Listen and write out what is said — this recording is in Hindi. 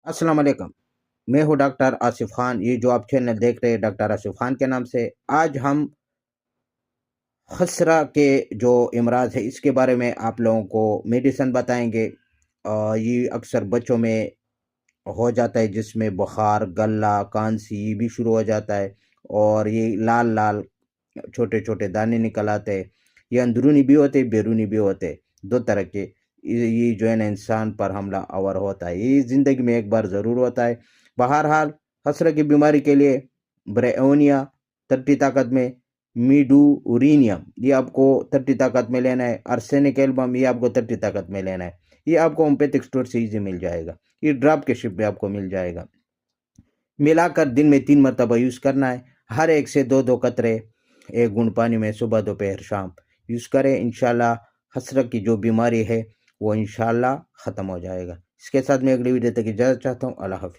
अस्सलाम वालेकुम। मैं हूँ डॉक्टर आसिफ खान। ये जो आप चैनल देख रहे हैं डॉक्टर आसिफ खान के नाम से, आज हम खसरा के जो इमराज है इसके बारे में आप लोगों को मेडिसिन बताएंगे। ये अक्सर बच्चों में हो जाता है, जिसमें बुखार, गला, खांसी ये भी शुरू हो जाता है और ये लाल लाल छोटे छोटे दाने निकल आते हैं। ये अंदरूनी भी होते हैं, बैरूनी भी होते हैं, दो तरह के। ये जो है ना इंसान पर हमला आवर होता है, ये ज़िंदगी में एक बार ज़रूर होता है। बहरहाल, खसरा की बीमारी के लिए ब्रेओनिया 30 ताकत में, मीडुरीनियम ये आपको 30 ताकत में लेना है, आर्सेनिक एल्बम ये आपको 30 ताकत में लेना है। ये आपको होम्योपैथिक स्टोर से ईजी मिल जाएगा। ये ड्रॉप के शिप में आपको मिल जाएगा। मिलाकर दिन में 3 मरतबा यूज़ करना है। हर एक से 2-2 कतरे 1 बूंद पानी में सुबह, दोपहर, शाम यूज़ करें। इंशाल्लाह खसरा की जो बीमारी है वो इंशाल्लाह ख़त्म हो जाएगा। इसके साथ मैं अगली वीडियो तक इजाज़त चाहता हूँ। अल्लाह हाफ़िज़।